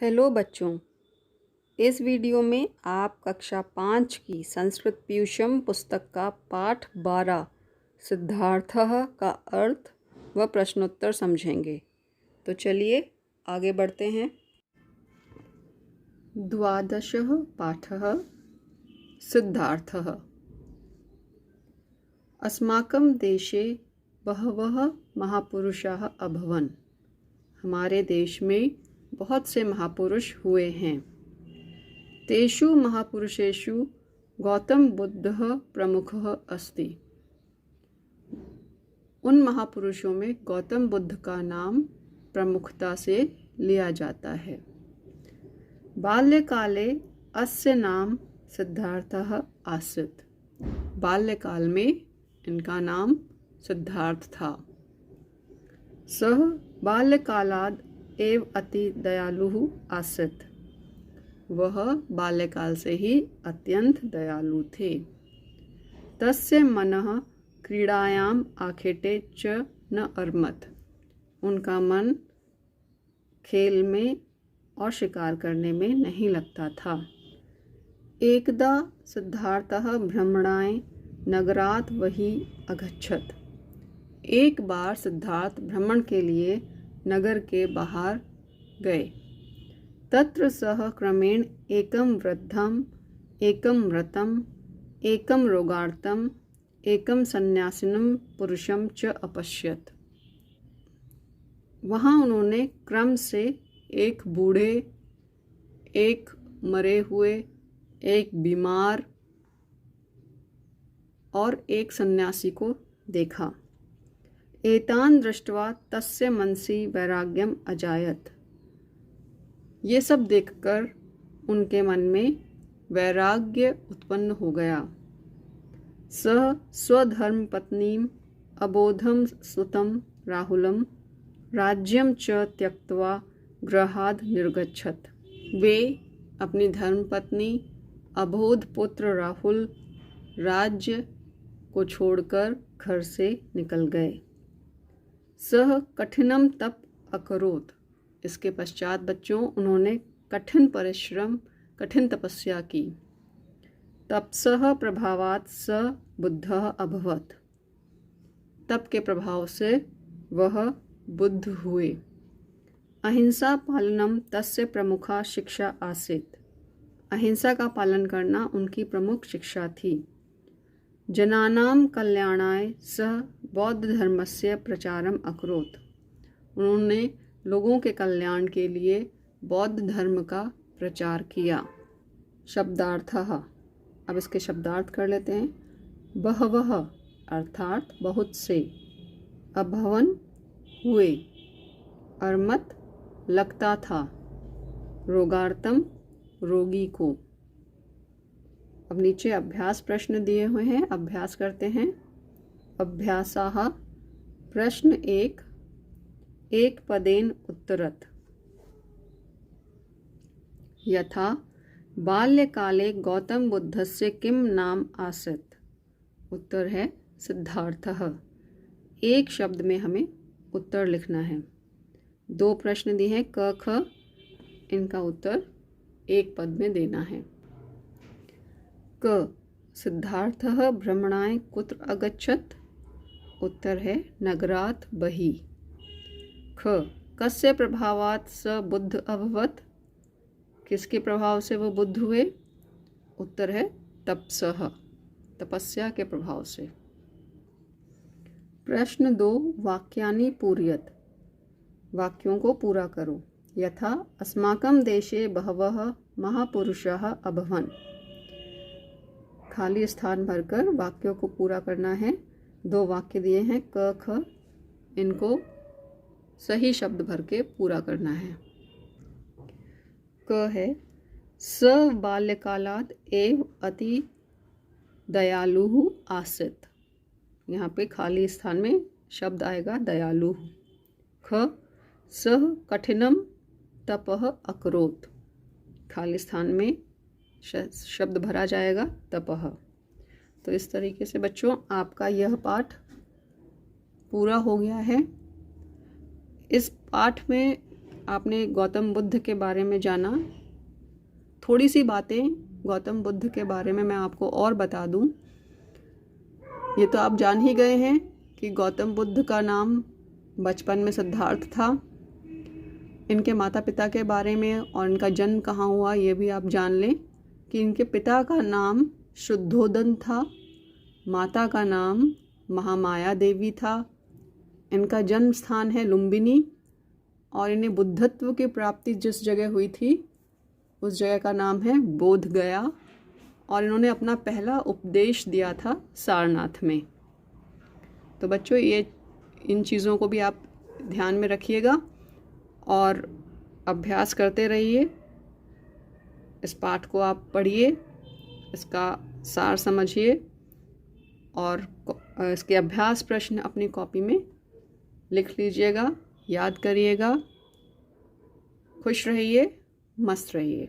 Hello बच्चों, इस video में आप कक्षा 5 की संस्कृत पीयूषम पुस्तक का पाठ 12 सिद्धार्थः का अर्थ व प्रश्नोत्तर समझेंगे। तो चलिए आगे बढ़ते हैं। द्वादशः पाठः सिद्धार्थः। अस्माकं देशे बहवः महापुरुषाः अभवन्। हमारे देश में बहुत से महापुरुष हुए हैं। तेषु महापुरुषेषु गौतम बुद्धः प्रमुखः अस्ति। उन महापुरुषों में गौतम बुद्ध का नाम प्रमुखता से लिया जाता है। बाल्यकाले अस्य नाम सिद्धार्थः आसीत्। बाल्यकाल में इनका नाम सिद्धार्थ था। सः बाल्यकालाद् एव अति दयालुः आसीत्। वह बाल्यकाल से ही अत्यंत दयालु थे। तस्य मनः क्रीडायाम् आखेटे च न अर्मत्। उनका मन खेल में और शिकार करने में नहीं लगता था। एकदा सिद्धार्थः भ्रमणाय नगरात् बहिः अगच्छत्। एक बार सिद्धार्थ भ्रमण के लिए नगर के बाहर गए। तत्र सः क्रमेण एकं वृद्धं, एकं मृतं, एकं रोगार्तं, एकं सन्यासिनं पुरुषं च अपश्यत्। वहाँ उन्होंने क्रम से एक बूढ़े, एक मरे हुए, एक बीमार और एक सन्यासी को देखा। एतान् दृष्ट्वा तस्य मनसि वैराग्यम् अजायत। ये सब देखकर उनके मन में वैराग्य उत्पन्न हो गया। सः स्वधर्मपत्नीम् अबोधं सुतं राहुलं राज्यं च त्यक्त्वा गृहाद् निर्गच्छत्। वे अपनी धर्मपत्नी अबोध पुत्र राहुल राज्य को छोड़कर घर से निकल गए। सः कठिनं तप अकरोत्। इसके पश्चात बच्चों उन्होंने कठिन परिश्रम, कठिन तपस्या की। तपसः प्रभावात् स बुद्धः अभवत्। तप के प्रभाव से वह बुद्ध हुए। अहिंसा पालनम तस्य प्रमुखा शिक्षा आसीत्। अहिंसा का पालन करना उनकी प्रमुख शिक्षा थी। जनानां कल्याणाय सः बौद्ध धर्मस्य प्रचारम अकरोत्। उन्होंने लोगों के कल्याण के लिए बौद्ध धर्म का प्रचार किया। शब्दार्थः। अब इसके शब्दार्थ कर लेते हैं। बहवः अर्थात बहुत से, अभवन हुए, अर्मत लगता था, रोगार्तम रोगी को। अब नीचे अभ्यास प्रश्न दिए हुए हैं, अभ्यास करते हैं। अभ्यासाः। प्रश्न 1, एक पदेन उत्तरत। यथा बाल्यकाले गौतम बुद्धस्य किं नाम आसीत्। उत्तर है सिद्धार्थः। एक शब्द में हमें उत्तर लिखना है। 2 प्रश्न दिए हैं क ख, इनका उत्तर एक पद में देना है। क सिद्धार्थः भ्रमणाय कुत्र अगच्छत्। उत्तर है नगरात् बहिः। ख कस्य प्रभावात् स बुद्ध अभवत्। किसके प्रभाव से वो बुद्ध हुए। उत्तर है तपसः, तपस्या के प्रभाव से। प्रश्न 2, वाक्यानि पूरयत। वाक्यों को पूरा करो। यथा अस्माकं देशे बहवः महापुरुषाः अभवन्। खाली स्थान भरकर वाक्यों को पूरा करना है। 2 वाक्य दिए हैं क ख, इनको सही शब्द भर के पूरा करना है। क है स बाल्यकालात् एव अति दयालुः आसीत्। यहाँ पे खाली स्थान में शब्द आएगा दयालु। ख सः कठिनम तपः अकरोत्। खाली स्थान में शब्द भरा जाएगा तपः। तो इस तरीके से बच्चों आपका यह पाठ पूरा हो गया है। इस पाठ में आपने गौतम बुद्ध के बारे में जाना। थोड़ी सी बातें गौतम बुद्ध के बारे में मैं आपको और बता दूं। ये तो आप जान ही गए हैं कि गौतम बुद्ध का नाम बचपन में सिद्धार्थ था। इनके माता पिता के बारे में और इनका जन्म कहाँ हुआ ये भी आप जान लें कि इनके पिता का नाम शुद्धोदन था, माता का नाम महामाया देवी था। इनका जन्म स्थान है लुम्बिनी और इन्हें बुद्धत्व की प्राप्ति जिस जगह हुई थी उस जगह का नाम है बोध गया और इन्होंने अपना पहला उपदेश दिया था सारनाथ में। तो बच्चों ये इन चीज़ों को भी आप ध्यान में रखिएगा और अभ्यास करते रहिए। इस पाठ को आप पढ़िए, इसका सार समझिए और इसके अभ्यास प्रश्न अपनी कॉपी में लिख लीजिएगा, याद करिएगा। खुश रहिए, मस्त रहिए।